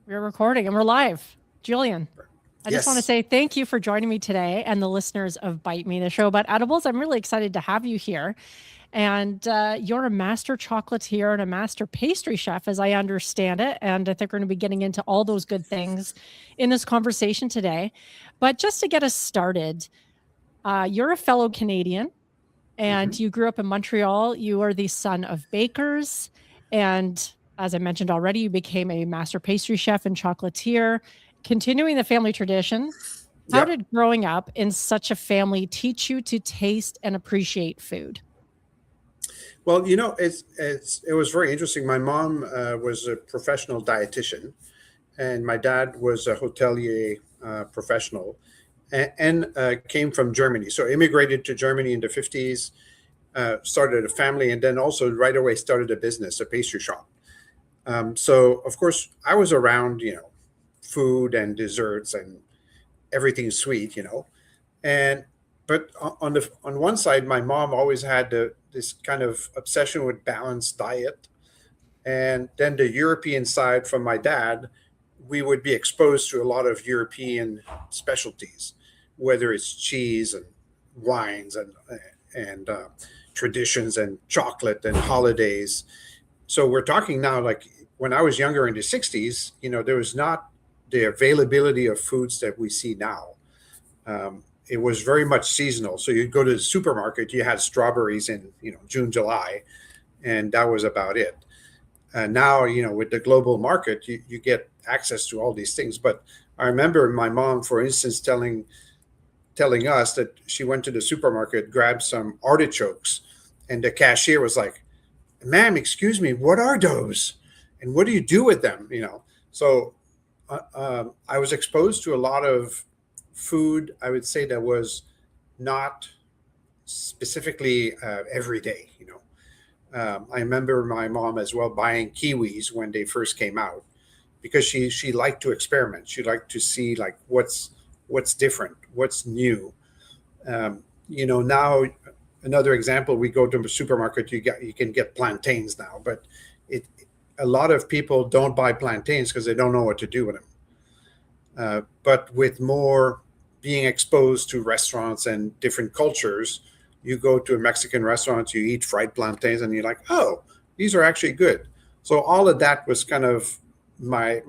We're recording and we're live. Julian, I just want to Yes. say thank you for joining me today and the listeners of Bite Me, the show about edibles. I'm really excited to have you here. And you're a master chocolatier and a master pastry chef, as I understand it. And I think we're going to be getting into all those good things in this conversation today. But just to get us started, you're a fellow Canadian hmm and you grew up in Montreal. You are the son of bakers. And as I mentioned already, you became a master pastry chef and chocolatier, continuing the family tradition. How Yep. did growing up in such a family teach you to taste and appreciate food? Well, it was very interesting. My mom was a professional dietitian, and my dad was a hotelier professional, and came from Germany. So immigrated to Germany in the 50s, started a family, and then also right away started a business, a pastry shop. So of course I was around, food and desserts and everything sweet, and but on one side, my mom always had this kind of obsession with balanced diet, and then the European side from my dad, we would be exposed to a lot of European specialties, whether it's cheese and wines and traditions and chocolate and holidays. So we're talking now, like when I was younger in the 60s, there was not the availability of foods that we see now. It was very much seasonal. So you'd go to the supermarket, you had strawberries in June, July, and that was about it. And now, with the global market, you get access to all these things. But I remember my mom, for instance, telling us that she went to the supermarket, grabbed some artichokes, and the cashier was like, "Ma'am, excuse me, what are those? And what do you do with them?" So I was exposed to a lot of food, I would say, that was not specifically every day. I remember my mom as well buying kiwis when they first came out because she liked to experiment. She liked to see like what's different, what's new. Now another example, we go to the supermarket, you can get plantains now, but it a lot of people don't buy plantains because they don't know what to do with them. But with more being exposed to restaurants and different cultures, you go to a Mexican restaurant, you eat fried plantains, and you're like, oh, these are actually good. So all of that was kind of my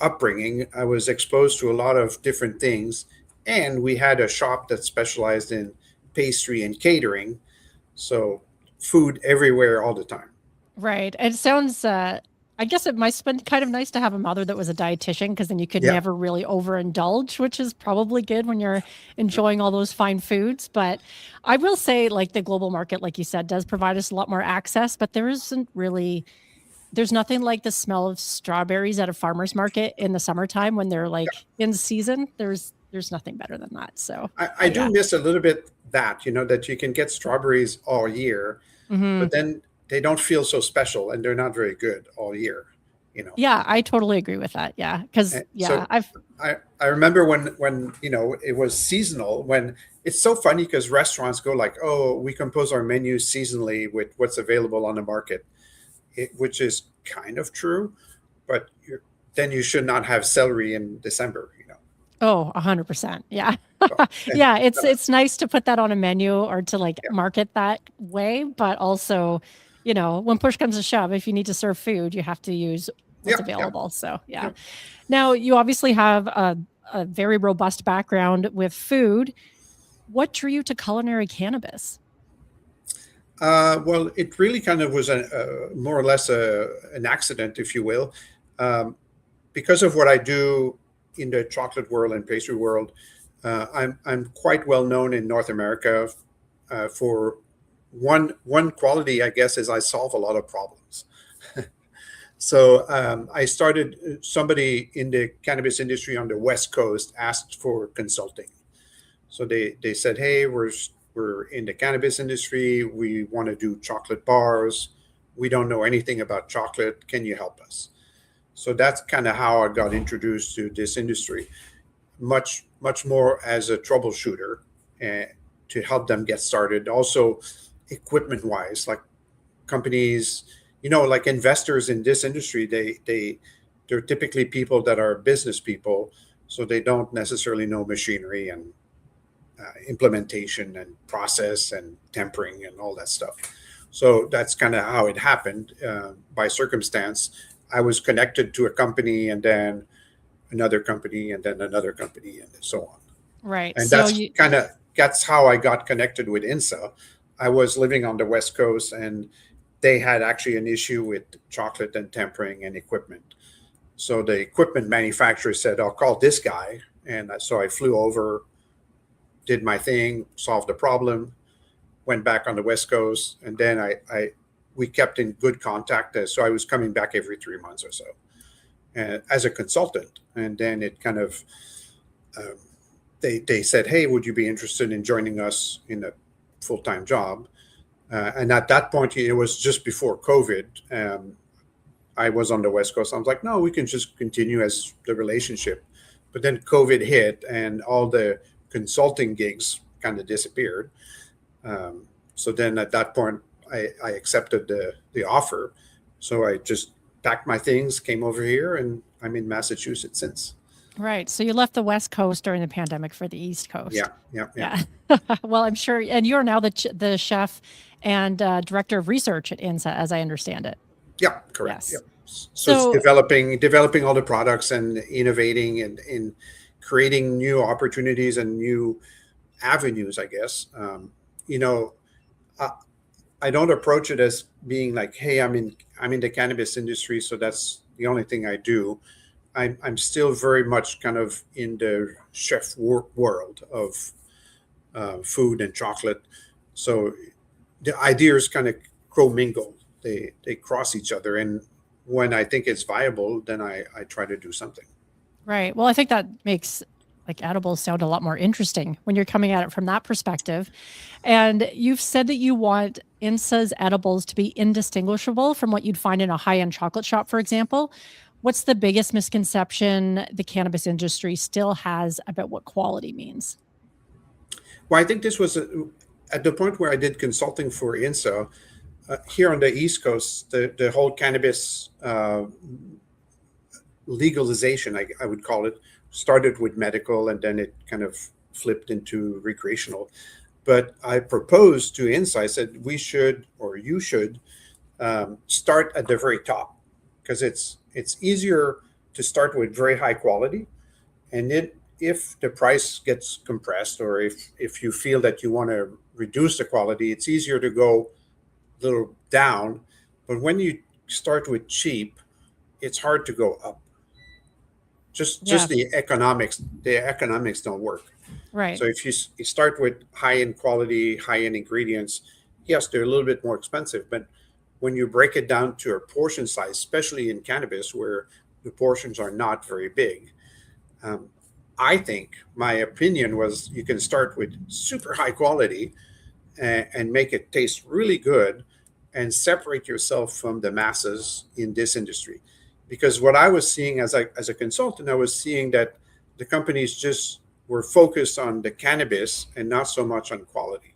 upbringing. I was exposed to a lot of different things, and we had a shop that specialized in pastry and catering, so food everywhere all the time. Right. It sounds, I guess it might have been kind of nice to have a mother that was a dietitian because then you could Yeah. never really overindulge, which is probably good when you're enjoying all those fine foods. But I will say, like the global market, like you said, does provide us a lot more access, but there isn't really, there's nothing like the smell of strawberries at a farmer's market in the summertime when they're like in season. There's nothing better than that. So, I but do yeah. miss a little bit that, that you can get strawberries all year, Hmm. but then they don't feel so special and they're not very good all year, you know. Yeah, I totally agree with that. Yeah. Cause yeah, So I've, I remember when it was seasonal, when it's so funny because restaurants go like, oh, we compose our menus seasonally with what's available on the market, which is kind of true, but then you should not have celery in December. Oh, 100%. Yeah. So, and Yeah, it's nice to put that on a menu or to, like, yeah, market that way, but also, when push comes to shove, if you need to serve food, you have to use what's yeah, yeah, available, so, yeah. yeah. Now, you obviously have a very robust background with food. What drew you to culinary cannabis? Well, it really kind of was more or less an accident, if you will, um, because of what I do in the chocolate world and pastry world. I'm quite well known in North America for one quality, I guess, is I solve a lot of problems. So I started. Somebody in the cannabis industry on the West Coast asked for consulting. So they said, "Hey, we're in the cannabis industry. We want to do chocolate bars. We don't know anything about chocolate. Can you help us?" So that's kind of how I got introduced to this industry, much more as a troubleshooter, and to help them get started. Also, equipment wise, like companies, like investors in this industry, they're typically people that are business people, so they don't necessarily know machinery and implementation and process and tempering and all that stuff. So that's kind of how it happened. By circumstance, I was connected to a company, and then another company, and then another company, and so on. Right. And So you, that's how I got connected with INSA. I was living on the West Coast, and they had actually an issue with chocolate and tempering and equipment. So the equipment manufacturer said, "I'll call this guy." And so I flew over, did my thing, solved the problem, went back on the West Coast, and then we kept in good contact. So I was coming back every 3 months or so as a consultant. And then it kind of, they said, "Hey, would you be interested in joining us in a full-time job?" And at that point, it was just before COVID. I was on the West Coast. I was like, "No, we can just continue as the relationship." But then COVID hit, and all the consulting gigs kind of disappeared. So then at that point, I accepted the offer. So I just packed my things, came over here, and I'm in Massachusetts since. right. So you left the West Coast during the pandemic for the East Coast. Yeah. Well, I'm sure, and you're now the chef and director of research at INSA, as I understand it. Yeah, correct. Yes. Yeah. So it's developing all the products and innovating and in creating new opportunities and new avenues, I guess. You know, I don't approach it as being like, "Hey, I'm in the cannabis industry, so that's the only thing I do." I'm still very much kind of in the chef world of food and chocolate. So the ideas kind of commingle. They cross each other, and when I think it's viable, then I try to do something. Right. Well, I think that makes like edibles sound a lot more interesting when you're coming at it from that perspective. And you've said that you want INSA's edibles to be indistinguishable from what you'd find in a high-end chocolate shop, for example. What's the biggest misconception the cannabis industry still has about what quality means? Well, I think this was at the point where I did consulting for INSA. Here on the East Coast, the whole cannabis legalization, I would call it, started with medical, and then it kind of flipped into recreational. But I proposed to INSA, I said, we should, or you should, start at the very top, because it's easier to start with very high quality. And then if the price gets compressed, or if you feel that you want to reduce the quality, it's easier to go little down. But when you start with cheap, it's hard to go up. Just the economics don't work. Right. So if you start with high-end quality, high-end ingredients, yes, they're a little bit more expensive, but when you break it down to a portion size, especially in cannabis where the portions are not very big, I think my opinion was you can start with super high quality and make it taste really good and separate yourself from the masses in this industry. Because what I was seeing as a consultant, I was seeing that the companies just were focused on the cannabis and not so much on quality.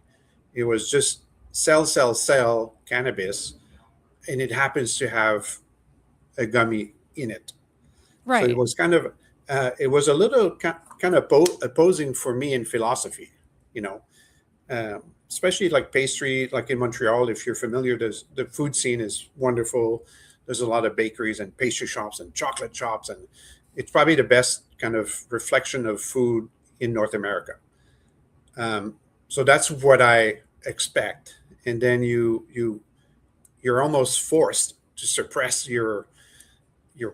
It was just sell cannabis, and it happens to have a gummy in it. Right. So it was kind of, it was a little kind of opposing for me in philosophy, especially like pastry, like in Montreal, if you're familiar, the food scene is wonderful. There's a lot of bakeries and pastry shops and chocolate shops, and it's probably the best kind of reflection of food in North America. So that's what I expect. And then you're almost forced to suppress your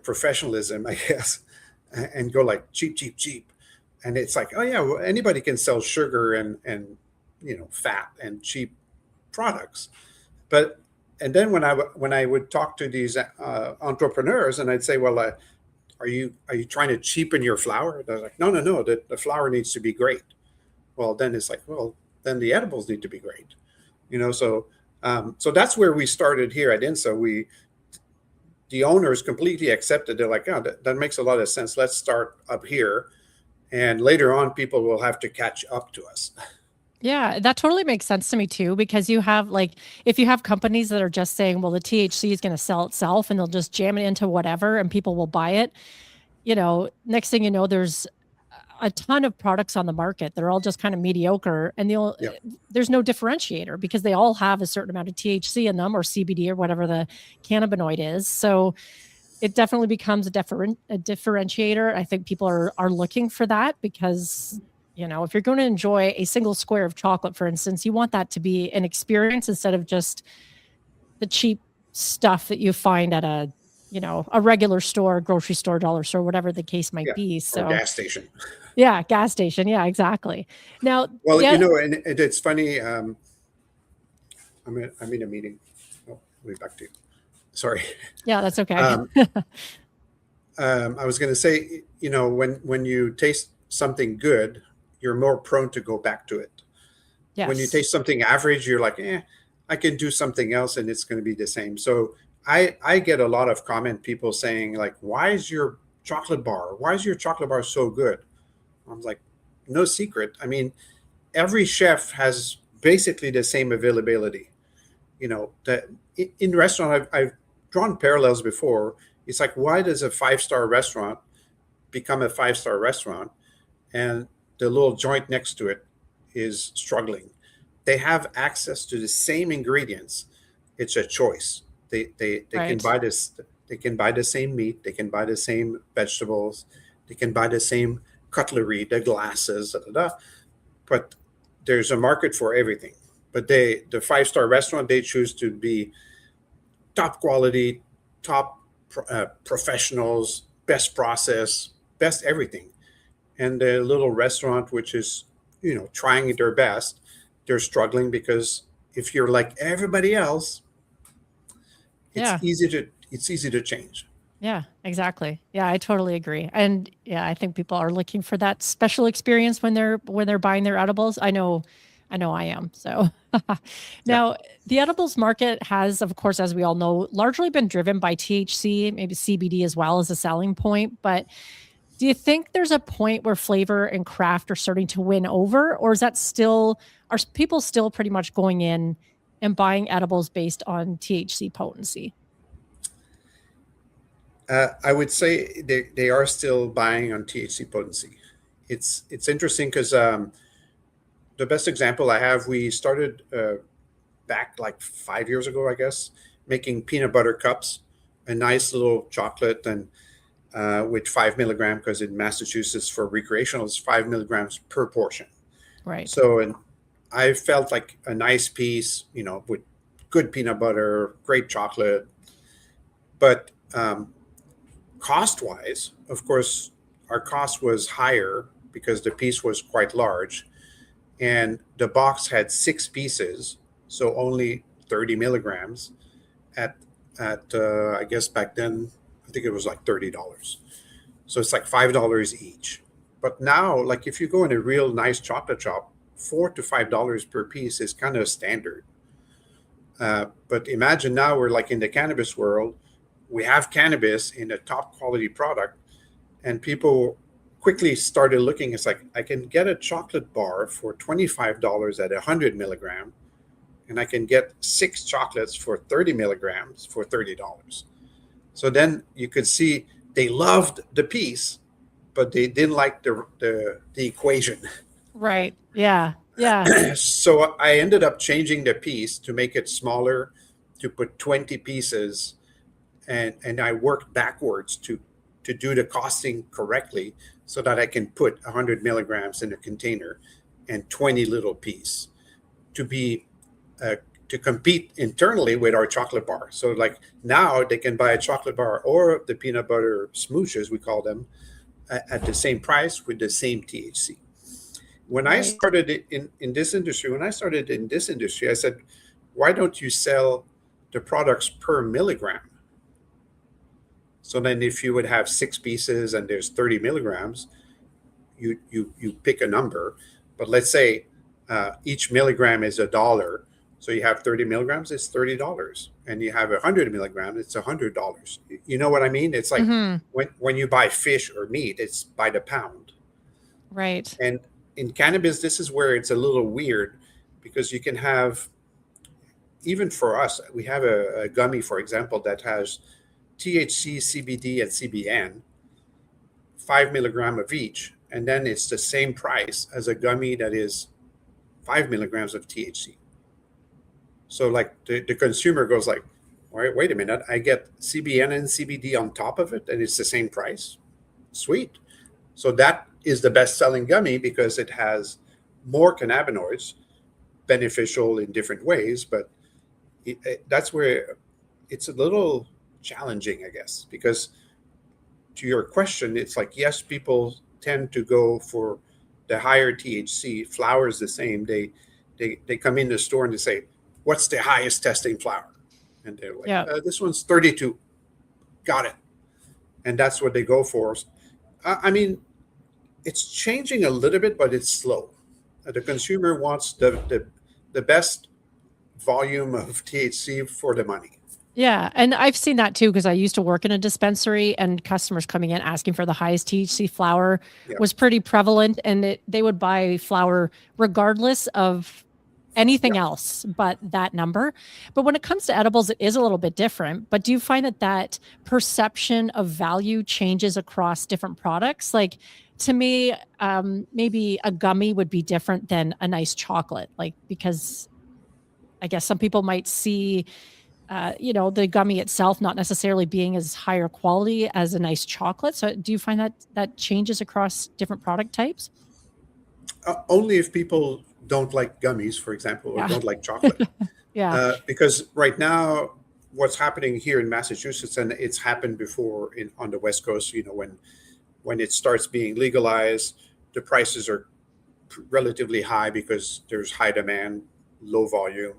professionalism, I guess, and go like cheap. And it's like, oh yeah, well, anybody can sell sugar and fat and cheap products. And then when I would talk to these entrepreneurs, and I'd say, well, are you trying to cheapen your flour? They're like, no, the flour needs to be great. Well, then it's like, well, then the edibles need to be great, So that's where we started here at INSA. The owners completely accepted. They're like, oh, that makes a lot of sense. Let's start up here, and later on, people will have to catch up to us. Yeah, that totally makes sense to me too, because you have like, if you have companies that are just saying, well, the THC is going to sell itself and they'll just jam it into whatever and people will buy it, next thing you know, there's a ton of products on the market that are all just kind of mediocre and Yeah. there's no differentiator because they all have a certain amount of THC in them or CBD or whatever the cannabinoid is. So it definitely becomes a differentiator. I think people are looking for that because if you're going to enjoy a single square of chocolate, for instance, you want that to be an experience instead of just the cheap stuff that you find at a regular store, grocery store, dollar store, whatever the case might Yeah. be. Or So gas station. yeah, gas station. Yeah, exactly. Now, Well, yeah, and it's funny. I'm in a meeting. Oh, I'll be back to you. Sorry. yeah, that's okay. Um, I was going to say, when you taste something good, you're more prone to go back to it. When you Yes. taste something average, you're like, I can do something else and it's going to be the same. So I get a lot of people saying like, why is your chocolate bar so good? I'm like, no secret. I mean, every chef has basically the same availability. That in restaurant, I've drawn parallels before. It's like, why does a 5-star restaurant become a 5-star restaurant and the little joint next to it is struggling? They have access to the same ingredients. It's a choice. They can Right. buy this. They can buy the same meat. They can buy the same vegetables. They can buy the same cutlery, the glasses, da, da, da. But there's a market for everything. But the 5-star restaurant, they choose to be top quality, top professionals, best process, best everything. And the little restaurant, which is trying their best, they're struggling because if you're like everybody else, Yeah. it's easy to change. Yeah, exactly. Yeah, I totally agree. And yeah, I think people are looking for that special experience when they're buying their edibles. I know I am. So Yeah. now the edibles market has, of course, as we all know, largely been driven by THC, maybe CBD as well as a selling point. But do you think there's a point where flavor and craft are starting to win over, or is that still are people still pretty much going in and buying edibles based on THC potency? I would say they are still buying on THC potency. It's interesting because the best example I have, we started back like 5 years ago, I guess, making peanut butter cups, a nice little chocolate, and with 5 milligram, because in Massachusetts for recreational it's 5 milligrams per portion. Right. So, and I felt like a nice piece, with good peanut butter, great chocolate, but cost wise, of course, our cost was higher because the piece was quite large, and the box had 6 pieces, so only 30 milligrams at I guess back then I think it was like $30. So it's like $5 each. But now, like if you go in a real nice chocolate shop, $4 to $5 per piece is kind of standard. But imagine now we're like in the cannabis world, we have cannabis in a top quality product, and people quickly started looking. It's like I can get a chocolate bar for $25 at 100 milligram, and I can get 6 chocolates for 30 milligrams for $30. So then you could see they loved the piece, but they didn't like the equation. Right. Yeah. Yeah. So I ended up changing the piece to make it smaller, to put 20 pieces, and I worked backwards to do the costing correctly so that I can put 100 milligrams in a container and 20 little piece to be uh, to compete internally with our chocolate bar. So like now they can buy a chocolate bar or the peanut butter smooches, we call them, at the same price with the same THC. When I Right. started in this industry, I said, why don't you sell the products per milligram? So then if you would have 6 pieces and there's 30 milligrams, you pick a number. But let's say each milligram is $1. So you have 30 milligrams, it's $30. And you have 100 milligrams, it's $100. You know what I mean? It's like Mhm. when you buy fish or meat, it's by the pound. Right. And in cannabis, this is where it's a little weird because you can have, even for us, we have a gummy, for example, that has THC, CBD, and CBN, 5 milligram of each, and then it's the same price as a gummy that is 5 milligrams of THC. So like the consumer goes like, wait a minute, I get CBN and CBD on top of it, and it's the same price. Sweet. So that is the best-selling gummy because it has more cannabinoids, beneficial in different ways, but that's where it's a little challenging, I guess, because to your question, it's like, yes, people tend to go for the higher THC. Flour is the same. They come in the store and they say, what's the highest testing flour? And they're like, Yeah. This one's 32. Got it. And that's what they go for. I mean, it's changing a little bit, but it's slow. The consumer wants the best volume of THC for the money. Yeah. And I've seen that too, because I used to work in a dispensary, and customers coming in asking for the highest THC flower Yeah. was pretty prevalent. And they would buy flower regardless of anything else but that number. But when it comes to edibles, it is a little bit different. But do you find that perception of value changes across different products? Like, to me, maybe a gummy would be different than a nice chocolate, like, because I guess some people might see, the gummy itself not necessarily being as higher quality as a nice chocolate. So do you find that changes across different product types? Only if people don't like gummies, for example, or Yeah. don't like chocolate. Yeah. Because right now, what's happening here in Massachusetts, and it's happened before on the West Coast, when it starts being legalized, the prices are relatively high because there's high demand, low volume.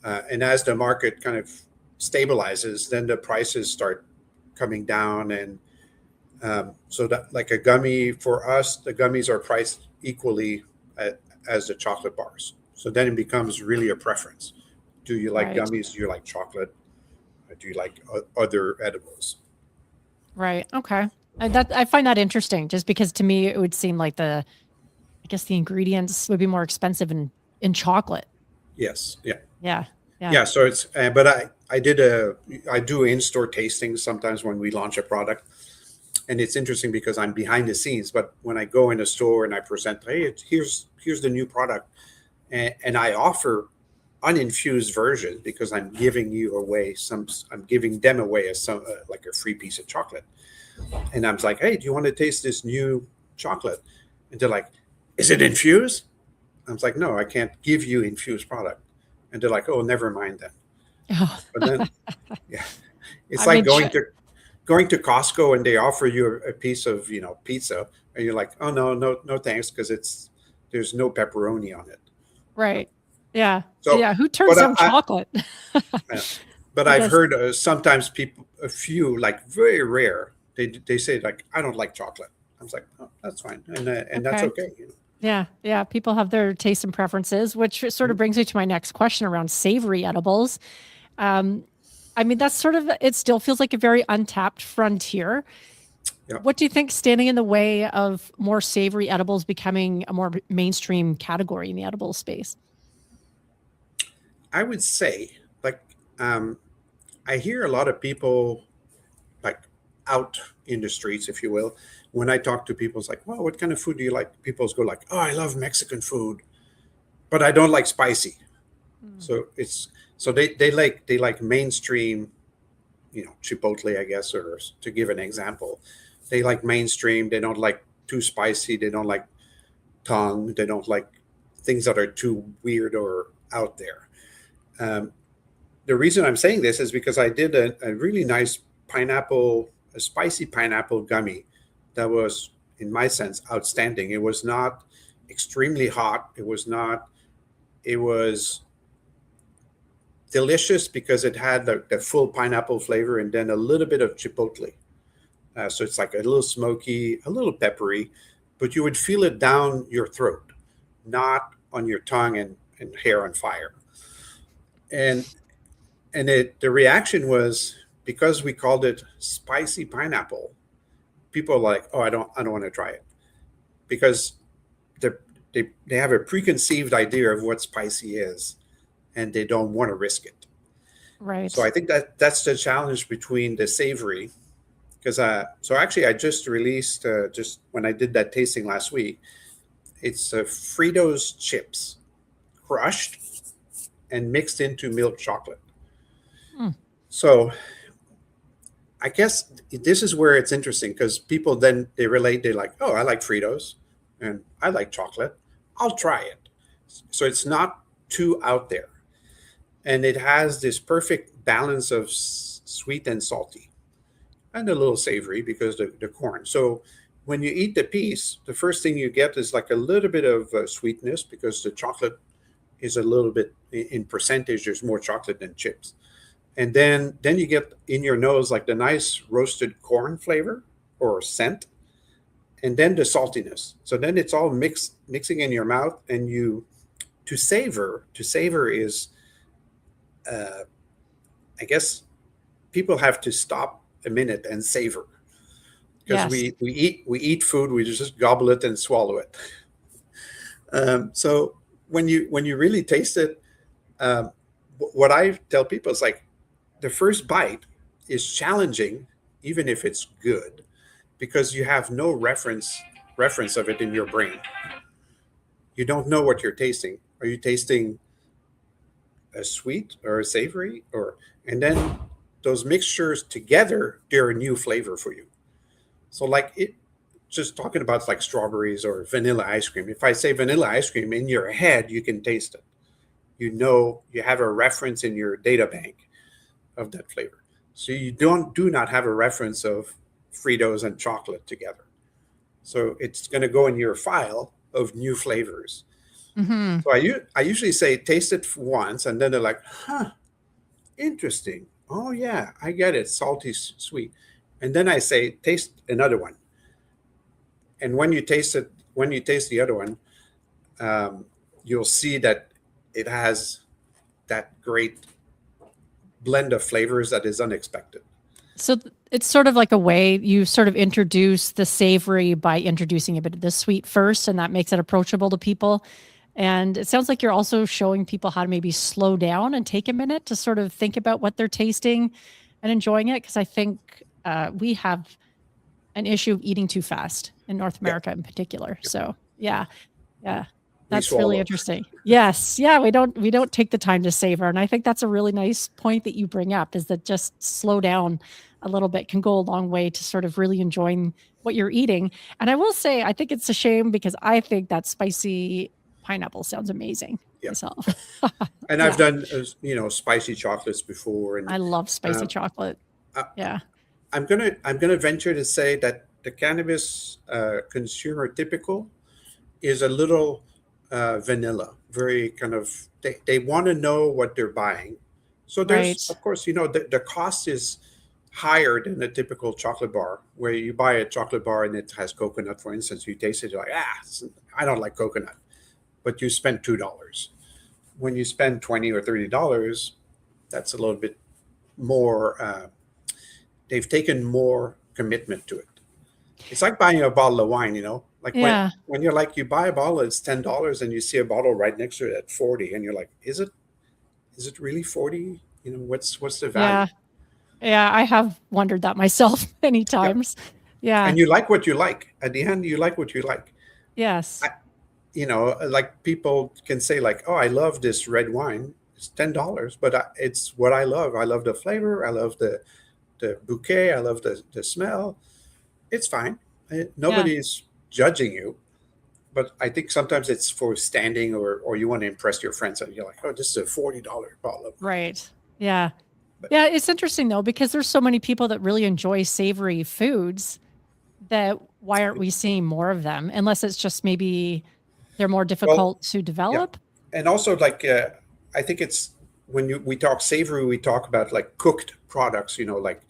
And as the market kind of stabilizes, then the prices start coming down. And so that, like a gummy, for us, the gummies are priced equally as the chocolate bars. So then it becomes really a preference. Do you like Right. gummies? Do you like chocolate? Or do you like other edibles? Right. Okay. I find that interesting, just because to me it would seem like I guess the ingredients would be more expensive in chocolate. Yes. Yeah. Yeah. Yeah. Yeah. So it's, but I do in-store tastings sometimes when we launch a product. And it's interesting because I'm behind the scenes, but when I go in a store and I present, hey, here's the new product, and I offer uninfused versions because I'm giving them away as like a free piece of chocolate. And I'm like, hey, do you want to taste this new chocolate? And they're like, is it infused? I was like, no, I can't give you infused product. And they're like, oh, never mind then. Oh. But then, yeah, it's I like mean, going to Costco and they offer you a piece of pizza, and you're like, oh no thanks, because there's no pepperoni on it. right. Yeah. So, Yeah. Who turns down chocolate? But I've heard sometimes a few, like very rare, they say like, I don't like chocolate. I was like, oh, that's fine, and that's okay. Yeah. Yeah. People have their tastes and preferences, which sort of brings me to my next question around savory edibles. I mean, that's it still feels like a very untapped frontier. Yeah. What do you think standing in the way of more savory edibles becoming a more mainstream category in the edible space? I would say, like, I hear a lot of people, like, out in the streets, if you will. When I talk to people, it's like, well, what kind of food do you like? People go like, oh, I love Mexican food, but I don't like spicy. So they like mainstream, Chipotle, I guess, or to give an example, they like mainstream. They don't like too spicy. They don't like tongue. They don't like things that are too weird or out there. The reason I'm saying this is because I did a really nice a spicy pineapple gummy that was, in my sense, outstanding. It was not extremely hot. It was delicious because it had the full pineapple flavor and then a little bit of chipotle. So it's like a little smoky, a little peppery, but you would feel it down your throat, not on your tongue and hair on fire. And the reaction was, because we called it spicy pineapple, people are like, oh, I don't want to try it, because they have a preconceived idea of what spicy is, and they don't want to risk it. So Right. I think that's the challenge between the savory, because so actually I just released just when I did that tasting last week. It's Fritos chips crushed and mixed into milk chocolate. Mm. So I guess this is where it's interesting, because people then they relate. They're like, oh, I like Fritos and I like chocolate. I'll try it. So it's not too out there, and it has this perfect balance of sweet and salty, and a little savory because the corn. So when you eat the piece, the first thing you get is like a little bit of sweetness, because the chocolate is a little bit in percentage. There's more chocolate than chips, and then you get in your nose like the nice roasted corn flavor or scent, and then the saltiness. So then it's all mixing in your mouth, and you to savor is uh, I guess people have to stop a minute and savor, because Yes. we eat food, we just gobble it and swallow it. So when you really taste it, um, what I tell people is like the first bite is challenging, even if it's good, because you have no reference of it in your brain. You don't know what you're tasting. Are you tasting a sweet or a savory, or and then those mixtures together, they're a new flavor for you. So like it, just talking about like strawberries or vanilla ice cream. If I say vanilla ice cream, in your head you can taste it. You know, you have a reference in your data bank of that flavor. So you do not have a reference of Fritos and chocolate together. So it's going to go in your file of new flavors. Hmm. So I usually say taste it once, and then they're like, huh, interesting. Oh yeah, I get it, salty, sweet. And then I say taste another one. And when you taste the other one, um, you'll see that it has that great blend of flavors that is unexpected. So it's sort of like a way you sort of introduce the savory by introducing a bit of the sweet first, and that makes it approachable to people. And it sounds like you're also showing people how to maybe slow down and take a minute to sort of think about what they're tasting and enjoying it. Because I think we have an issue of eating too fast in North Yeah, America in particular. So yeah, yeah, we that's really swallow. interesting. Yes, yeah, we don't take the time to savor, and I think that's a really nice point that you bring up, is that just slow down a little bit can go a long way to sort of really enjoying what you're eating. And I will say, I think it's a shame because I think that spicy pineapple sounds amazing Yeah, myself. yeah. And I've Yeah, done spicy chocolates before, and I love spicy uh, chocolate. I, Yeah, I'm gonna venture to say that the cannabis consumer typical is a little vanilla, very kind of they want to know what they're buying. So there's, right. of course, the cost is higher than a typical chocolate bar, where you buy a chocolate bar and it has coconut, for instance. You taste it, you're like, I don't like coconut, but you spend $2. When you spend 20 or $30, that's a little bit more. They've taken more commitment to it. It's like buying a bottle of wine, like Yeah, when you're like you buy a bottle, it's $10, and you see a bottle right next to it at 40, and you're like, is it really 40? What's the value? yeah, yeah. I have wondered that myself many Yeah, times. Yeah. and you like what you like. At the end, you like what you like. I, Yes. like people can say like, oh, I love this red wine. It's $10, but it's what I love. I love the flavor. I love the bouquet. I love the smell. It's fine. Yeah. Nobody's judging you. But I think sometimes it's for standing, or you want to impress your friends, and you're like, oh, this is a $40 bottle of wine. Right. Yeah. But Yeah. It's interesting though, because there's so many people that really enjoy savory foods that why aren't we seeing more of them? Unless it's just maybe they're more well, difficult to yeah, develop. and also like I think it's when we talk savory, we talk about like cooked products, like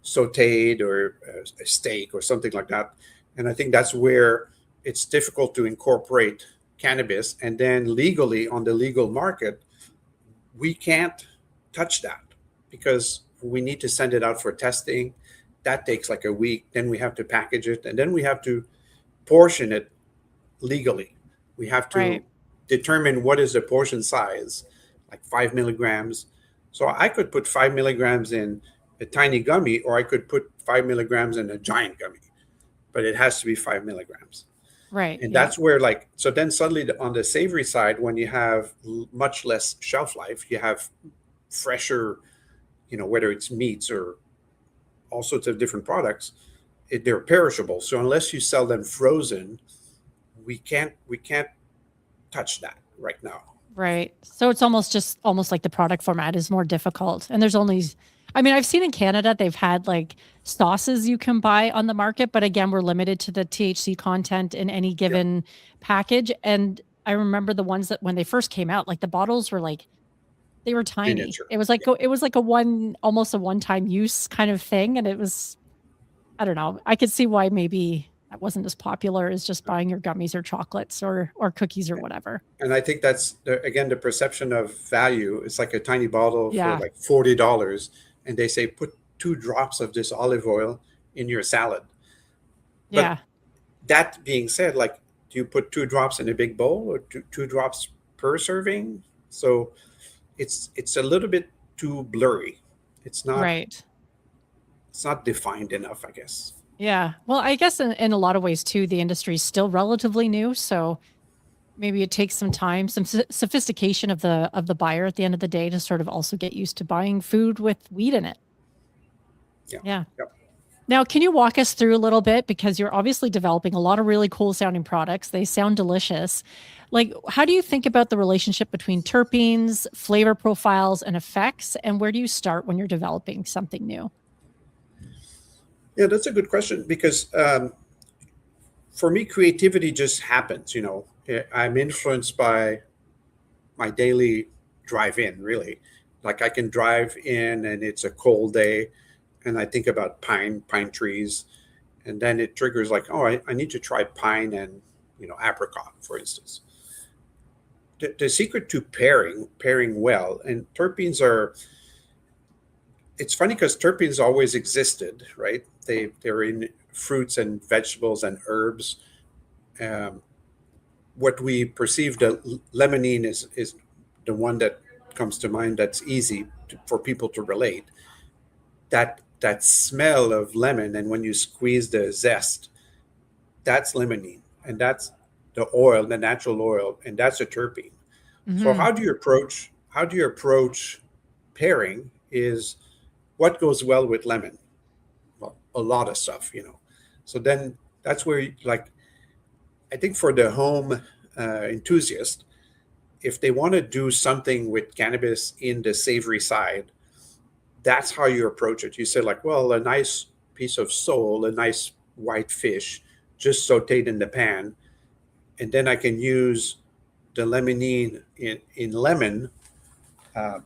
sautéed or a steak or something like that. And I think that's where it's difficult to incorporate cannabis, and then legally on the legal market, we can't touch that because we need to send it out for testing. That takes like a week. Then we have to package it, and then we have to portion it legally. We have to Right. determine what is the portion size, like 5 milligrams. So I could put 5 milligrams in a tiny gummy, or I could put 5 milligrams in a giant gummy, but it has to be 5 milligrams. Right. And Yeah. that's where, like, so then suddenly on the savory side, when you have much less shelf life, you have fresher, whether it's meats or all sorts of different products, they're perishable. So unless you sell them frozen, we can't touch that right now. Right. So it's almost like the product format is more difficult. And there's only, I mean, I've seen in Canada, they've had like sauces you can buy on the market, but again, we're limited to the THC content in any Yeah, given package. And I remember the ones that when they first came out, like the bottles were like, they were tiny. miniature. It was like, it was like almost a one-time use kind of thing. And it was, I don't know. I could see why maybe that wasn't as popular as just buying your gummies or chocolates or cookies or whatever. And I think that's again the perception of value. It's like a tiny bottle for Yeah. like $40, and they say put 2 drops of this olive oil in your salad. But Yeah. that being said, like, do you put 2 drops in a big bowl, or two drops per serving? So it's a little bit too blurry. It's not Right. it's not defined enough, I guess. Yeah. Well, I guess in a lot of ways too, the industry is still relatively new. So maybe it takes some time, some sophistication of the buyer at the end of the day to sort of also get used to buying food with weed in it. Yeah. Yeah. Yeah. Now, can you walk us through a little bit because you're obviously developing a lot of really cool sounding products. They sound delicious. Like, how do you think about the relationship between terpenes, flavor profiles, and effects? And where do you start when you're developing something new? Yeah, that's a good question because for me, creativity just happens. I'm influenced by my daily drive in, really. Like, I can drive in and it's a cold day, and I think about pine trees, and then it triggers like, oh, I need to try pine and apricot, for instance. The secret to pairing well, and terpenes are, it's funny because terpenes always existed, right? They're in fruits and vegetables and herbs. Um, what we perceive the limonene is the one that comes to mind that's easy for people to relate. That smell of lemon, and when you squeeze the zest, that's limonene, and that's the oil, the natural oil, and that's a terpene. So Hmm. how do you approach pairing is what goes well with lemon? Well, a lot of stuff. So then that's where, like, I think for the home enthusiast, if they want to do something with cannabis in the savory side, that's how you approach it. You say, like, well, a nice piece of sole, a nice white fish, just sauteed in the pan, and then I can use the limonene in lemon uh,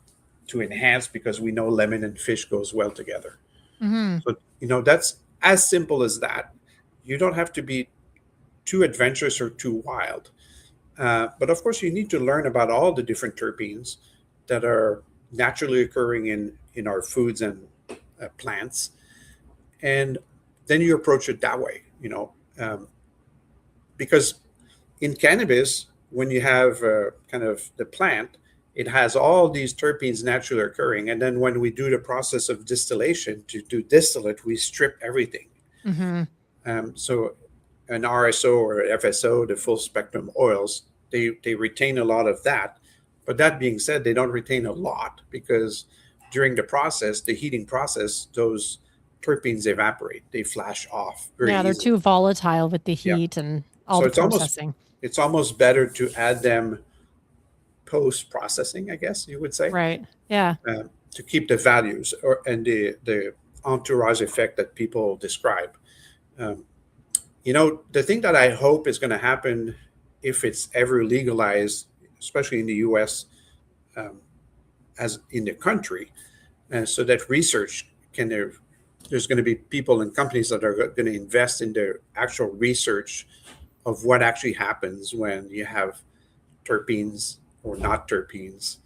to enhance, because we know lemon and fish goes well together. Hmm. So that's as simple as that. You don't have to be too adventurous or too wild. But of course, you need to learn about all the different terpenes that are naturally occurring in our foods and plants, and then you approach it that way. Because in cannabis, when you have kind of the plant, it has all these terpenes naturally occurring, and then when we do the process of distillation to do distillate, we strip everything. Hmm. So an RSO or FSO, the full spectrum oils, they retain a lot of that. But that being said, they don't retain a lot because during the process, the heating process, those terpenes evaporate. They flash off very Yeah, they're easily. too volatile with the Yeah. heat and all So the it's almost processing. it's almost better to add them post processing, I guess you would say, Right. Yeah. to keep the values and the entourage effect that people describe. Um, the thing that I hope is going to happen if it's ever legalized, especially in the U.S., um, as in the country, so that research can there's going to be people and companies that are going to invest in the actual research of what actually happens when you have terpenes or not terpenes,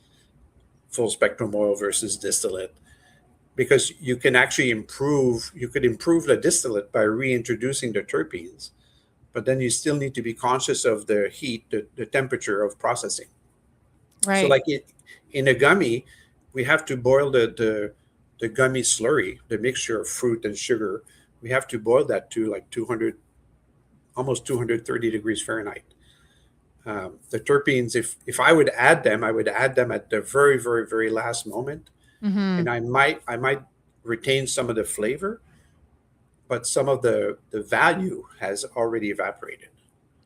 full spectrum oil versus distillate, because you could improve the distillate by reintroducing the terpenes, but then you still need to be conscious of the heat, the temperature of processing. So Right. like in a gummy, we have to boil the gummy slurry, the mixture of fruit and sugar. We have to boil that to like 200, almost 230 degrees Fahrenheit. The terpenes, if I would add them, I would add them at the very, very, very last moment, Mm-hmm. and I might retain some of the flavor, but some of the value has already evaporated.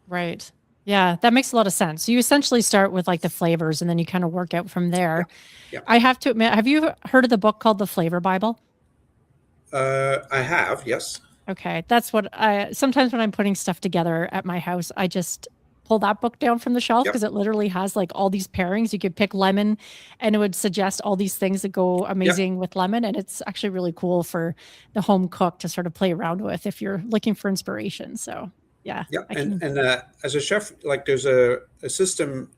Right. Yeah, that makes a lot of sense. So you essentially start with like the flavors and then you kind of work out from Yeah, there. yeah. I have to admit, have you heard of the book called The Flavor Bible? I have, yes. Okay, that's what I sometimes when I'm putting stuff together at my house, I just pull that book down from the shelf Yep, because it literally has like all these pairings. You could pick lemon and it would suggest all these things that go yep, amazing with lemon. And it's actually really cool for the home cook to sort of play around with if you're looking for inspiration. So, yeah, yeah. I And can. as a chef, like there's a system,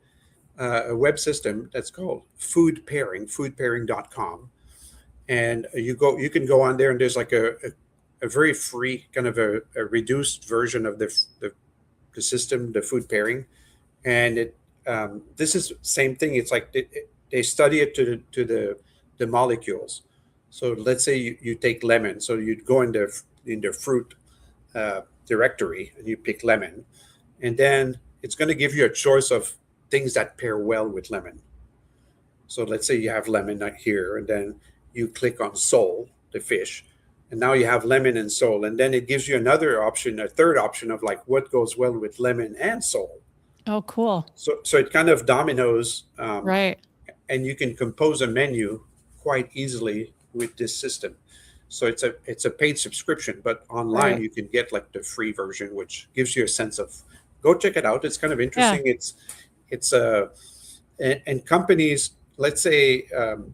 a web system that's called Food Pairing, foodpairing.com. And you can go on there, and there's like a very free kind of a reduced version of the system, the food pairing. And this is same thing. It's like they study it to the molecules. So let's say you take lemon. So you'd go in the fruit directory and you pick lemon, and then it's going to give you a choice of things that pair well with lemon. So let's say you have lemon here, and then you click on sole, the fish, and now you have lemon and sole, and then it gives you another option, a third option of like what goes well with lemon and sole. Oh, cool. So it kind of dominoes, Right. and you can compose a menu quite easily with this system. So it's a paid subscription, but online Right. you can get like the free version, which gives you a sense of, go check it out. It's kind of Yeah. interesting. It's and companies, let's say,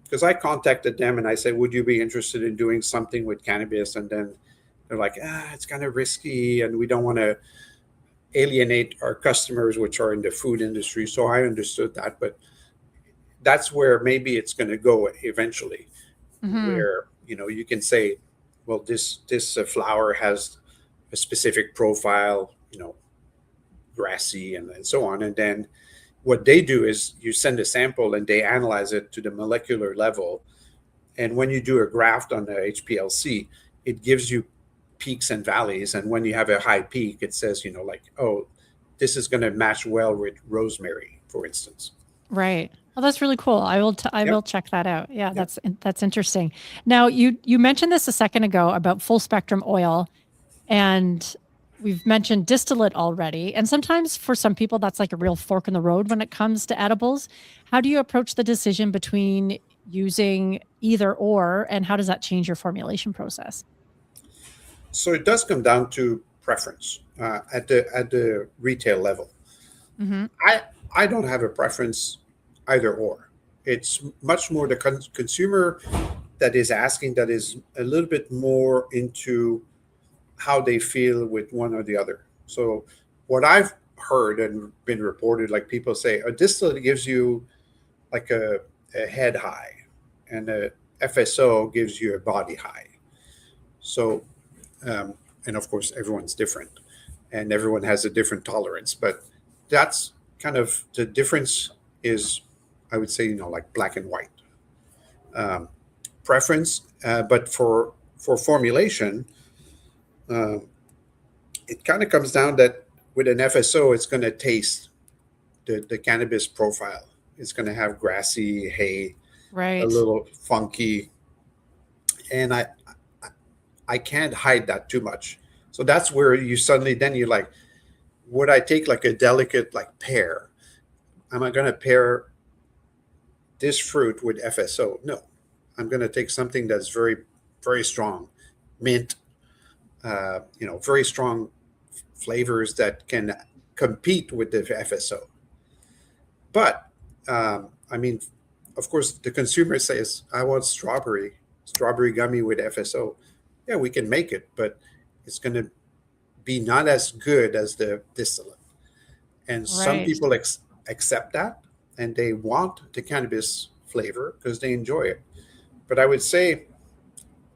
because I contacted them and I said, would you be interested in doing something with cannabis? And then they're like, it's kind of risky and we don't want to alienate our customers, which are in the food industry. So I understood that, but that's where maybe it's going to go eventually, Hmm. where you can say, well, this flower has a specific profile, grassy and so on, and then what they do is you send a sample and they analyze it to the molecular level. And when you do a graft on the HPLC, it gives you peaks and valleys. And when you have a high peak, it says, like, oh, this is going to match well with rosemary, for instance. Right. Oh, that's really cool. I will Yep. check that out. Yeah, Yep. that's interesting. Now, you mentioned this a second ago about full spectrum oil, and we've mentioned distillate already. And sometimes for some people that's like a real fork in the road when it comes to edibles. How do you approach the decision between using either or, and how does that change your formulation process? So it does come down to preference at the retail level. Hmm. I I don't have a preference either or. It's much more the consumer that is asking, that is a little bit more into how they feel with one or the other. So what I've heard and been reported, like people say, a distillate gives you like a head high, and a FSO gives you a body high. So, and of course, everyone's different, and everyone has a different tolerance. But that's kind of the difference. Is, I would say, like black and white um, preference. But for formulation, uh, it kind of comes down that with an FSO, it's going to taste the cannabis profile. It's going to have grassy, hay, a Right. little funky, and I can't hide that too much. So that's where you suddenly, then you're like, would I take like a delicate like pear? Am I going to pair this fruit with FSO? No, I'm going to take something that's very, very strong, mint, very strong flavors that can compete with the FSO. But I mean, of course, the consumer says, "I want strawberry gummy with FSO." Yeah, we can make it, but it's going to be not as good as the distillate. And some Right. people accept that, and they want the cannabis flavor because they enjoy it. But I would say,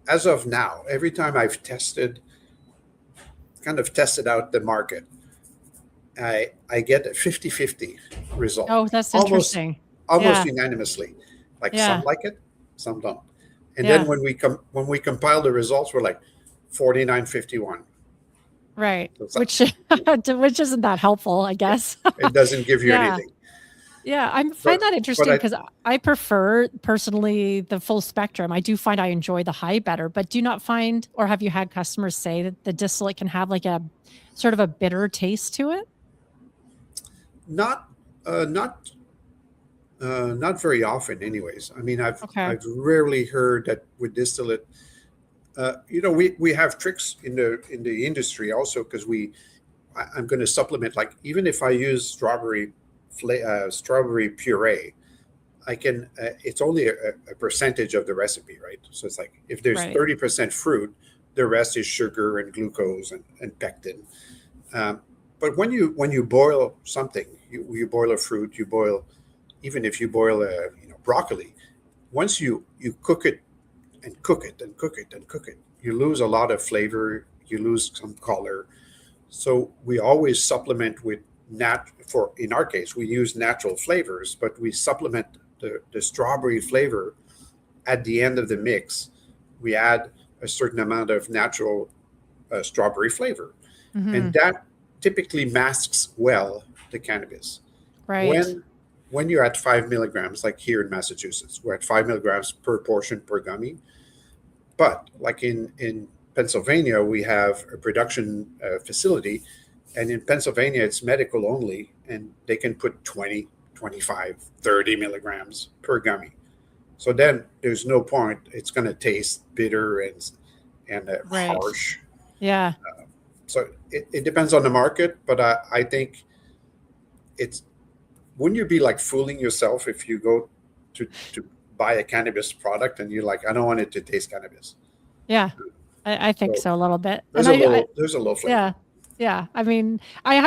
as of now, every time I've kind of tested out the market, I get a 50-50 result, Oh, that's almost interesting. almost Yeah. unanimously. Like some Yeah. like it, some don't. And then Yeah. when we compile the results, we're like 49-51. Right. So it's like, Which which isn't that helpful, I yeah, guess. it doesn't give you Yeah. anything. Yeah, I But find that but interesting because I prefer personally the full spectrum. I do find I enjoy the high better, but do you not find, or have you had customers say that the distillate can have like a sort of a bitter taste to it? not uh, not not very often, anyways. I mean, Okay. I've rarely heard that with distillate. We have tricks in the industry also, because I'm going to supplement, like, even if I use strawberry puree, I can. It's only a percentage of the recipe, right? So it's like if there's Right. 30% fruit, the rest is sugar and glucose and pectin. Um, but when you boil something, you boil a fruit, you boil, even if you boil broccoli, once you cook it and cook it and cook it and cook it, you lose a lot of flavor, you lose some color. So we always supplement with for in our case we use natural flavors, but we supplement the strawberry flavor at the end of the mix. We add a certain amount of natural strawberry flavor, Hmm. and that typically masks well the cannabis. Right. When you're at 5 milligrams, like here in Massachusetts, we're at 5 milligrams per portion per gummy. But like in Pennsylvania, we have a production facility, and in Pennsylvania, it's medical only, and they can put 20, 25, 30 milligrams per gummy. So then there's no point. It's going to taste bitter and Right. harsh. Yeah. So it depends on the market, but I think it's wouldn't you be like fooling yourself if you go to buy a cannabis product and you're like, I don't want it to taste cannabis. Yeah. I think So so a little bit. And I there's a low flavor. yeah. Yeah. I mean,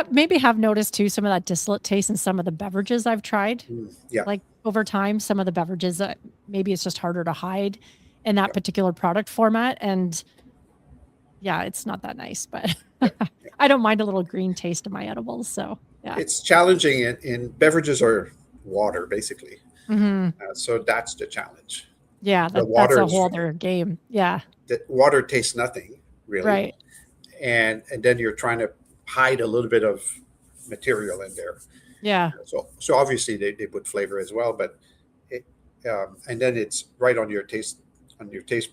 maybe have noticed too some of that distillate taste in some of the beverages I've tried. Yeah, Like over time, some of the beverages that maybe it's just harder to hide in that yeah, particular product format. And yeah, it's not that nice, but yeah, yeah. I don't mind a little green taste in my edibles. So yeah. It's challenging. In beverages are water basically, Hmm. so that's the challenge. Yeah, The that's water a is whole other game. Yeah. the water tastes nothing really, Right. and then you're trying to hide a little bit of material in there. Yeah. So obviously they put flavor as well, but it and then it's right on your taste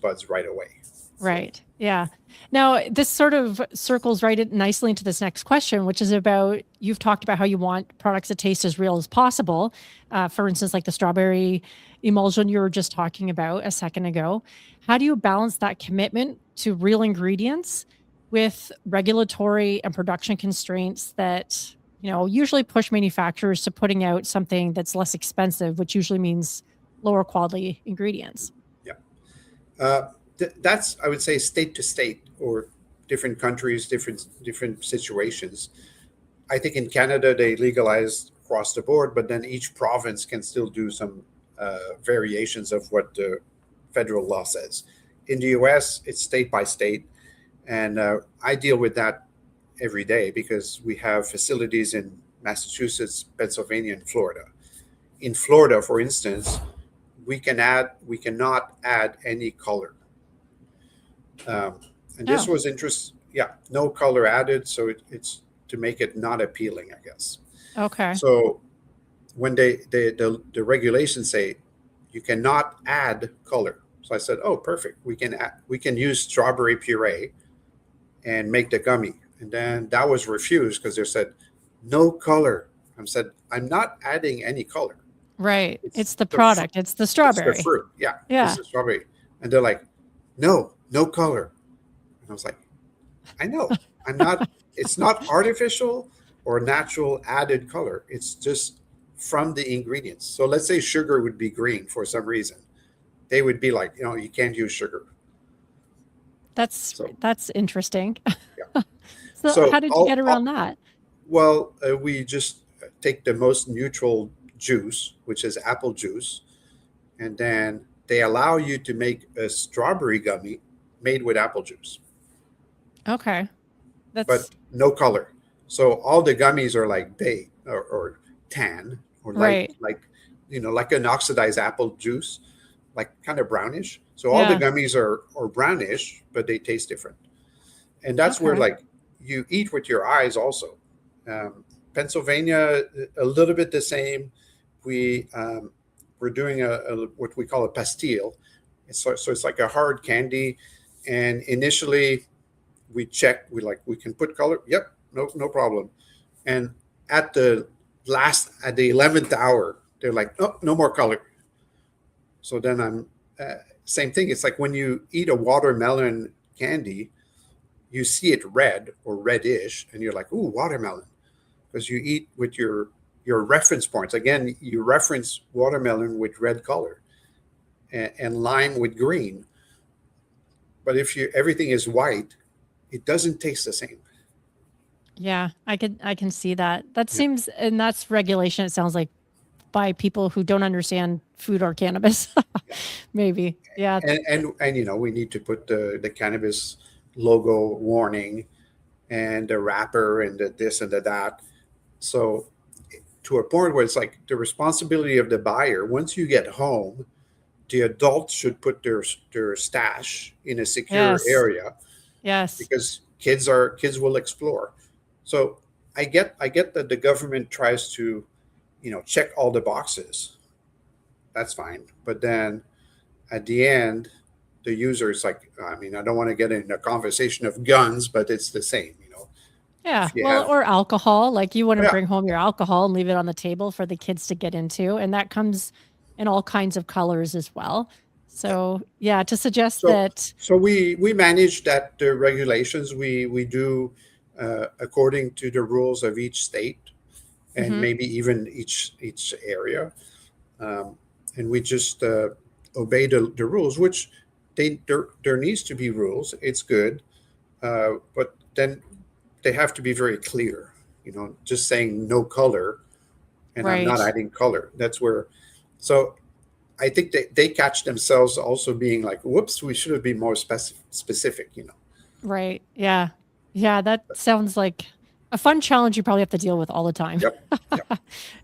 buds right away. So Right. Yeah. Now, this sort of circles nicely into this next question, which is about you've talked about how you want products that taste as real as possible. For instance, like the strawberry emulsion you were just talking about a second ago. How do you balance that commitment to real ingredients with regulatory and production constraints that, usually push manufacturers to putting out something that's less expensive, which usually means lower quality ingredients? yeah. That's, I would say, state to state, or different countries, different situations. I think in Canada they legalized across the board, but then each province can still do some variations of what the federal law says. In the U.S., it's state by state, and I deal with that every day because we have facilities in Massachusetts, Pennsylvania, and Florida. In Florida, for instance, we cannot add any color. Um, and this Oh, was interest, yeah, no color added, so it's to make it not appealing, I guess. okay. So when the regulations say you cannot add color, so I said, oh, perfect, we can use strawberry puree and make the gummy, and then that was refused because they said no color. I said, I'm not adding any color. Right. It's It's the the product. It's the it's the strawberry. fruit. Yeah, it's Yeah. the strawberry. And they're like, no, no color. And I was like, I know. I'm not, it's not artificial or natural added color. It's just from the ingredients. So let's say sugar would be green for some reason. They would be like, you can't use sugar. So, That's interesting. yeah. So how So, did you get around that? well, we just take the most neutral juice, which is apple juice, and then they allow you to make a strawberry gummy made with apple juice, Okay. That's but no color. So all the gummies are like beige or tan or light, Right. like, like an oxidized apple juice, like kind of brownish. So all the Yeah. gummies are brownish, but they taste different. And that's where Okay. like you eat with your eyes also. Pennsylvania, a little bit the same. We're doing a what we call a pastille. So it's like a hard candy, and initially we check. We can put color. Yep, no problem. And at the 11th hour, they're like, oh, no more color. So then same thing. It's like when you eat a watermelon candy, you see it red or reddish, and you're like, ooh, watermelon, because you eat with your reference points. Again, you reference watermelon with red color and lime with green. But if you everything is white, it doesn't taste the same. Yeah, I can see that. That Yeah. seems, and that's regulation, it sounds like, by people who don't understand food or cannabis. Yeah. Maybe. Yeah. And we need to put the cannabis logo warning and the wrapper and the this and the that. So to a point where it's like the responsibility of the buyer. Once you get home, the adults should put their stash in a secure Yes. area, Yes. because kids will explore. So I get that the government tries to, check all the boxes. That's fine, but then at the end, the user is like, I mean, I don't want to get in a conversation of guns, but it's the same. Yeah. If you Well, have, or alcohol. Like you wouldn't yeah. bring home your alcohol and leave it on the table for the kids to get into. And that comes in all kinds of colors as well. So, yeah, to suggest So, that. so we manage that the regulations we do according to the rules of each state, and Mhm. maybe even each area, um, and we just obey the rules. Which there needs to be rules. It's good, but then they have to be very clear. Just saying no color, and I'm not Right. adding color. That's where. So I think they catch themselves also being like, "Whoops, we should have been more specific." Right. Yeah. Yeah, that sounds like a fun challenge you probably have to deal with all the time. Yep. Yep.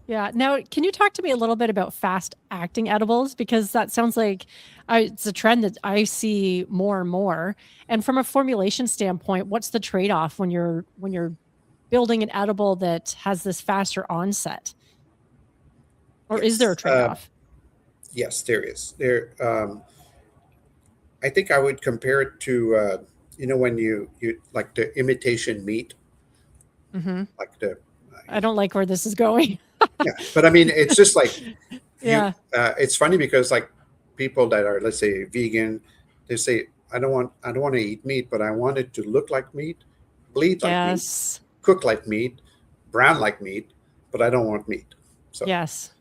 Yeah. Now, can you talk to me a little bit about fast acting edibles? Because that sounds like it's a trend that I see more and more. And from a formulation standpoint, what's the trade-off when you're building an edible that has this faster onset? Or is there a Yes. trade-off? Yes, there is. I think I would compare it to, when you like the imitation meat, Mhm. like the, I don't like where this is going. yeah. But I mean, it's just like you. Yeah. It's funny because like people that are, let's say, vegan, they say, I don't want to eat meat, but I want it to look like meat, bleed like meat, Yes. cook like meat, brown like meat, but I don't want meat. So Yes.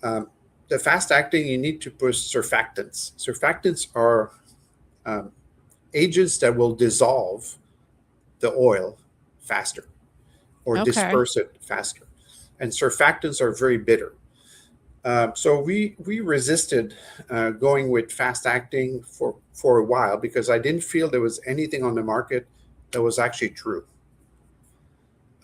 um, the fast acting, you need to push surfactants. Surfactants are um, agents that will dissolve the oil faster or Okay. disperse it faster. And surfactants are very bitter. So we resisted going with fast acting for a while because I didn't feel there was anything on the market that was actually true.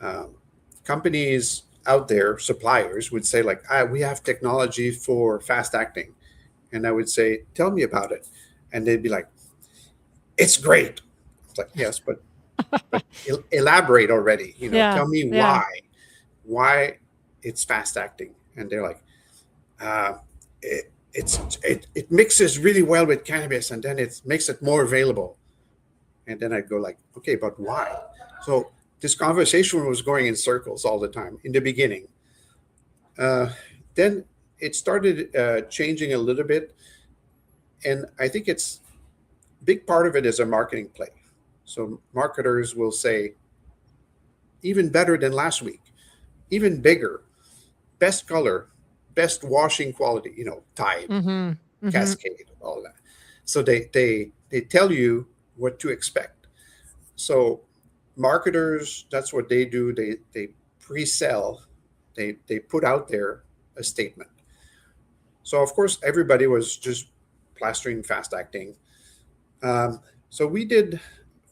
Um, Companies out there, suppliers would say like, we have technology for fast acting, and I would say, tell me about it, and they'd be like, it's great. It's like, yes, but elaborate already. Yeah. Tell me Yeah. why it's fast acting. And they're like, uh, it mixes really well with cannabis, and then it makes it more available. And then I go like, okay, but why? So this conversation was going in circles all the time in the beginning. Uh, then it started changing a little bit, and I think it's big part of it is a marketing play. So marketers will say, even better than last week, even bigger, best color, best washing quality, Tide, Mhm. Mhm. Cascade, all that. So they tell you what to expect. So marketers, that's what they do. They pre-sell, they put out there a statement. So of course everybody was just plastering fast acting. So we did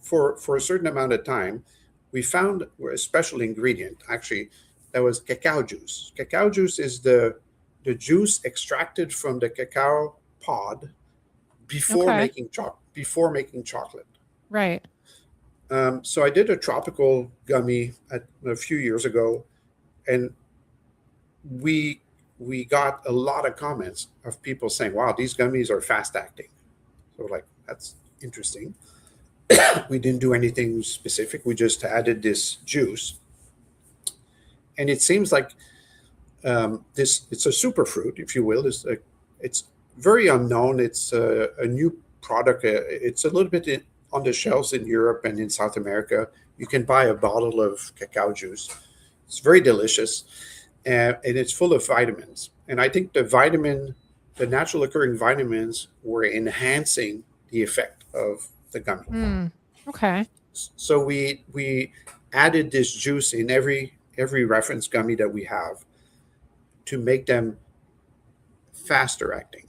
for a certain amount of time. we found a special ingredient, actually, that was cacao juice. Cacao juice is the juice extracted from the cacao pod Okay. before making chocolate. Right. So I did a tropical gummy a few years ago, and we we got a lot of comments of people saying, "Wow, these gummies are fast acting." So like that's interesting. We didn't do anything specific. We just added this juice, and it seems like this. It's a superfruit, if you will. It's very unknown. It's a new product. It's a little bit on the shelves in Europe and in South America. You can buy a bottle of cacao juice. It's very delicious, and it's full of vitamins. And I think the natural occurring vitamins were enhancing the effect of the gummy. Mm. Okay. So we added this juice in every reference gummy that we have to make them faster acting.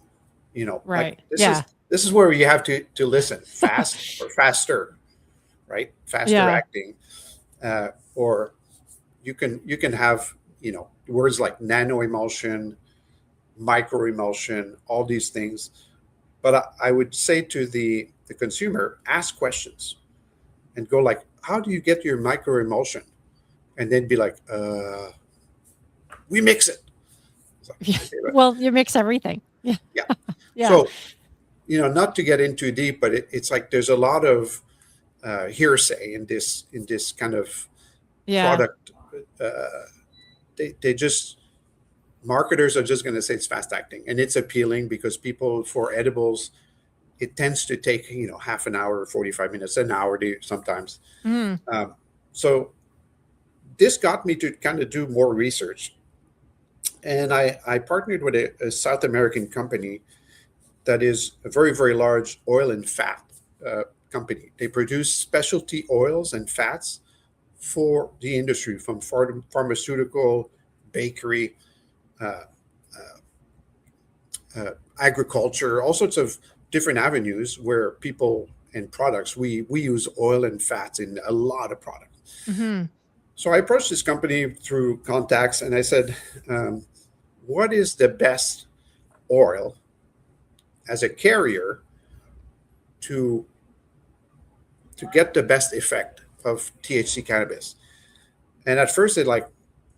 Like Right. Yeah. this is where you have to listen fast or faster, right? Faster Yeah. acting, or you can have words like nano emulsion, micro emulsion, all these things. But I would say to the consumer, ask questions and go like, how do you get your micro emulsion? And then be like, we mix it. It's like, Yeah. okay, Well, you mix everything. Yeah. yeah. Yeah. So, not to get in too deep, but it's like there's a lot of hearsay in this kind of Yeah. product. Uh, they just marketers are just going to say it's fast acting and it's appealing because people for edibles it tends to take half an hour, 45 minutes, an hour sometimes. Mm. So this got me to kind of do more research, and I partnered with a South American company that is a very, very large oil and fat company. They produce specialty oils and fats for the industry, from pharmaceutical, bakery, uh, agriculture, all sorts of different avenues where people and products, we use oil and fats in a lot of products. Hmm. So I approached this company through contacts and I said, what is the best oil as a carrier to get the best effect of THC cannabis? And at first they're like,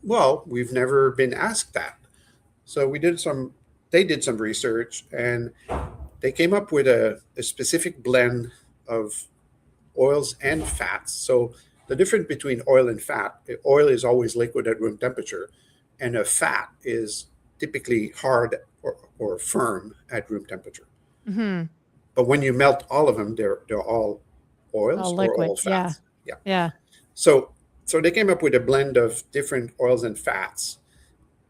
well, we've never been asked that. So they did some research and they came up with a specific blend of oils and fats. So the difference between oil and fat, oil is always liquid at room temperature, and a fat is typically hard or firm at room temperature. Hmm. But when you melt all of them, they're all oils All or liquid. all Yeah. fats. Yeah. Yeah. So they came up with a blend of different oils and fats,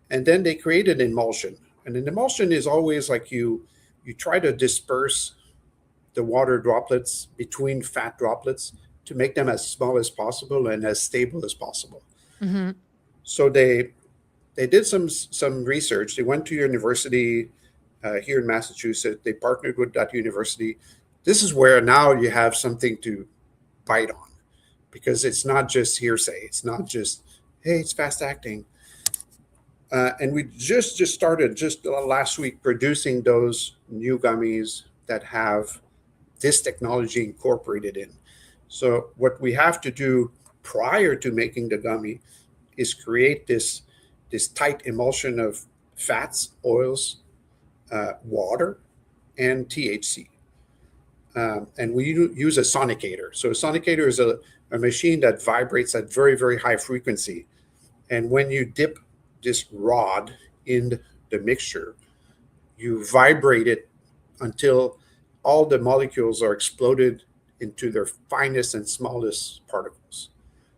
and then they created an emulsion. And an emulsion is always like you try to disperse the water droplets between fat droplets to make them as small as possible and as stable as possible. Hmm. So they did some research. They went to university here in Massachusetts. They partnered with that university. This is where now you have something to bite on, because it's not just hearsay. It's not just, hey, it's fast acting. And we just started just last week producing those new gummies that have this technology incorporated in. So what we have to do prior to making the gummy is create this tight emulsion of fats, oils, water, and THC. And we use a sonicator. So a sonicator is a machine that vibrates at very, very high frequency. And when you dip this rod in the mixture, you vibrate it until all the molecules are exploded into their finest and smallest particles.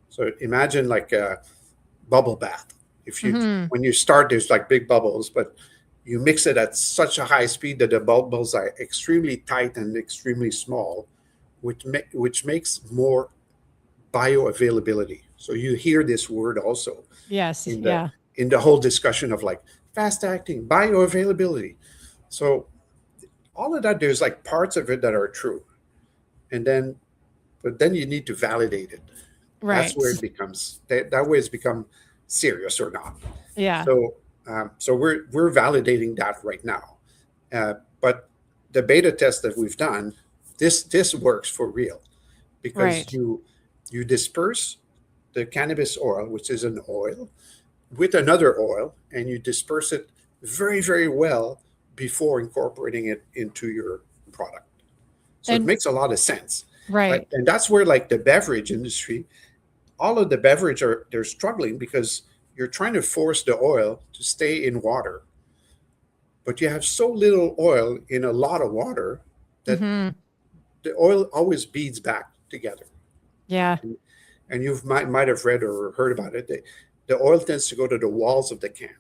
So imagine like a bubble bath. Hmm. When you start, there's like big bubbles, but you mix it at such a high speed that the bubbles are extremely tight and extremely small, which makes more bioavailability. So you hear this word also Yes. in the Yeah. whole discussion of like fast acting, bioavailability. So all of that, there's like parts of it that are true, and then but then you need to validate it. That's Right. where it becomes that way it's become serious or not. Yeah. So so we're validating that right now. But the beta test that we've done, this works for real because Right. you disperse the cannabis oil, which is an oil, with another oil, and you disperse it very, very well before incorporating it into your product. So it And makes a lot of sense. Like, right. and that's where like the beverage industry, all of the beverage they're struggling because you're trying to force the oil to stay in water, but you have so little oil in a lot of water that Hmm. the oil always beads back together. Yeah. And you might have read or heard about it. The oil tends to go to the walls of the can.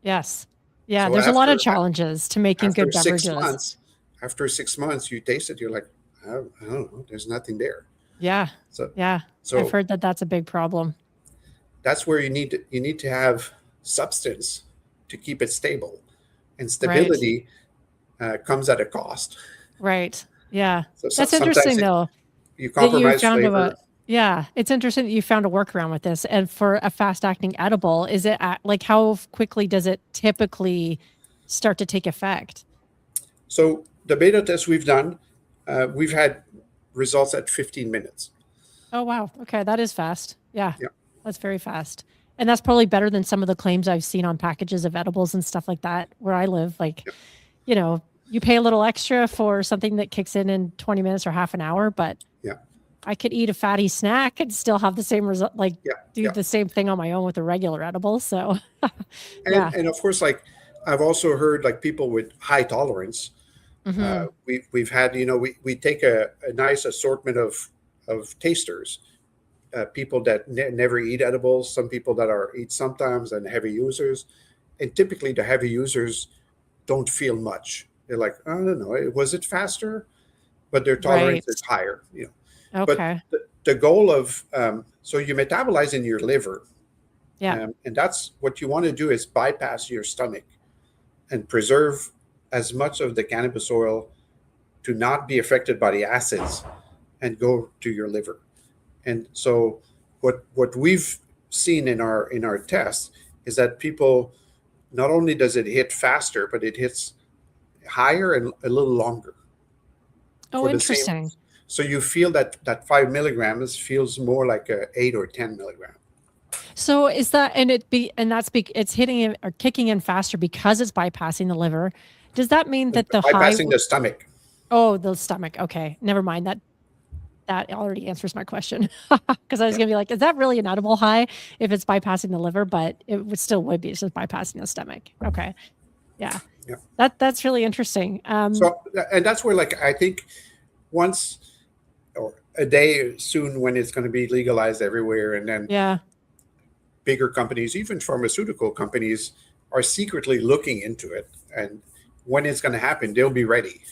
Yes. Yeah. So There's a lot of challenges to making after good six beverages. months, after 6 months, you taste it. You're like, I don't know. There's nothing there. Yeah. So Yeah. I've so heard that that's a big problem. that's where you need to have substance to keep it stable, and Right. stability comes at a cost. Right. Yeah. So, That's sometimes interesting though you that you compromise found flavor. yeah, it's interesting that you found a workaround with this. And for a fast acting edible, is it like how quickly does it typically start to take effect? So the beta test we've done, we've had results at 15 minutes. Oh, wow. Okay. That is fast. Yeah. Yeah. That's very fast. And that's probably better than some of the claims I've seen on packages of edibles and stuff like that where I live. Like, Yeah. You pay a little extra for something that kicks in 20 minutes or half an hour, but Yeah. I could eat a fatty snack and still have the same result, like Yeah. do Yeah. the same thing on my own with a regular edible. So, And yeah. and of course, like I've also heard like people with high tolerance. Hmm. We've had, we take a nice assortment of tasters, people that never eat edibles, some people that are eat sometimes, and heavy users. And typically the heavy users don't feel much. They're like, I don't know, was it faster? But their tolerance Right. is higher. But Okay. the goal of so you metabolize in your liver, Yeah. and that's what you want to do is bypass your stomach and preserve as much of the cannabis oil to not be affected by the acids and go to your liver. And so what we've seen in our tests is that people, not only does it hit faster, but it hits higher and a little longer Oh, for the same. interesting. So you feel that 5 milligrams feels more like a 8 or 10 milligram. So is that, it's hitting in or kicking in faster because it's bypassing the liver. Does that mean that the high, Bypassing the stomach. oh, the stomach. Okay. Never mind. That already answers my question because I was Yeah. going to be like, is that really an edible high if it's bypassing the liver? But it would be, it's just bypassing the stomach. Okay. Yeah. Yeah. That's really interesting. So, and that's where, like, I think once or a day soon when it's going to be legalized everywhere, and then Yeah. bigger companies, even pharmaceutical companies, are secretly looking into it. And when it's going to happen, they'll be ready.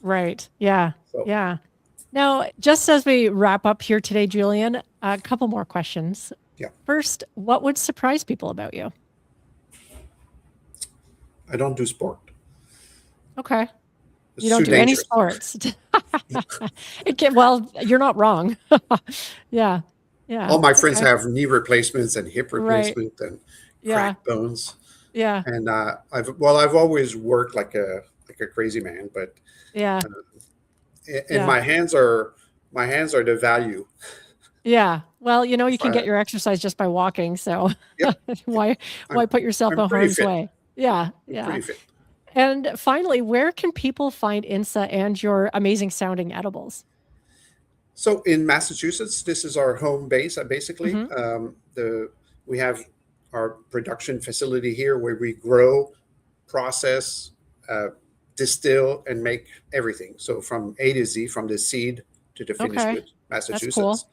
Right. Yeah. So, Yeah. Now, just as we wrap up here today, Julian, a couple more questions. yeah, First, what would surprise people about you? I don't do sport. Okay. It's You don't too do any dangerous. sports. Well, you're not wrong. Yeah. Yeah. All my friends Okay. have knee replacements and hip Right. replacement and Yeah. cracked bones. Yeah. And I've always worked like a crazy man, but Yeah. and Yeah. my hands are the value. Yeah. Well, you can get Uh, your exercise just by walking. So yeah, yeah. why I'm put yourself I'm in pretty harm's fit. way? Yeah. I'm Yeah. pretty fit. And finally, where can people find INSA and your amazing sounding edibles? So in Massachusetts, this is our home base. Basically, Hmm. the we have our production facility here where we grow, process, uh, distill, and make everything. So from A to Z, from the seed to the finished Okay. good, That's cool. Massachusetts.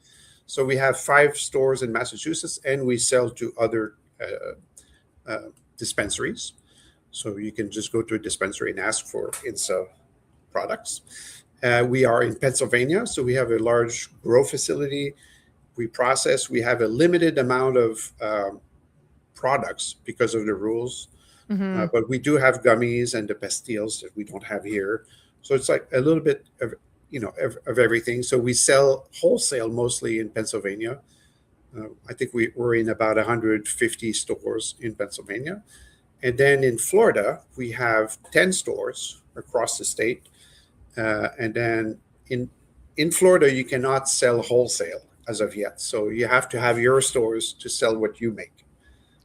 So we have 5 stores in Massachusetts, and we sell to other dispensaries. So you can just go to a dispensary and ask for INSA products. We are in Pennsylvania, so we have a large grow facility. We process. We have a limited amount of products because of the rules, Hmm. but we do have gummies and the pastilles that we don't have here. So it's like a little bit of of everything. So we sell wholesale mostly in Pennsylvania. I think we're in about 150 stores in Pennsylvania. And then in Florida, we have 10 stores across the state. And then in Florida, you cannot sell wholesale as of yet. So you have to have your stores to sell what you make.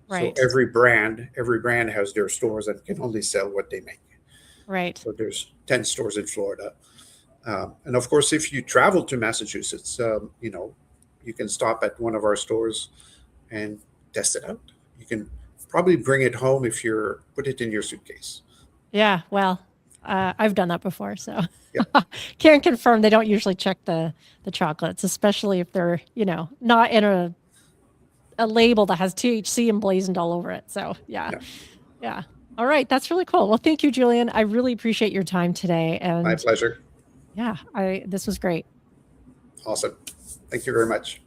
Right. So every brand has their stores and can only sell what they make. Right. So there's 10 stores in Florida. And of course, if you travel to Massachusetts, you can stop at one of our stores and test it out. You can probably bring it home if you're put it in your suitcase. Yeah. Well, I've done that before, so Yeah. can confirm they don't usually check the chocolates, especially if they're not in a label that has THC emblazoned all over it. So yeah. All right, that's really cool. Well, thank you, Julian. I really appreciate your time today, My and pleasure. yeah, this was great. Awesome. Thank you very much.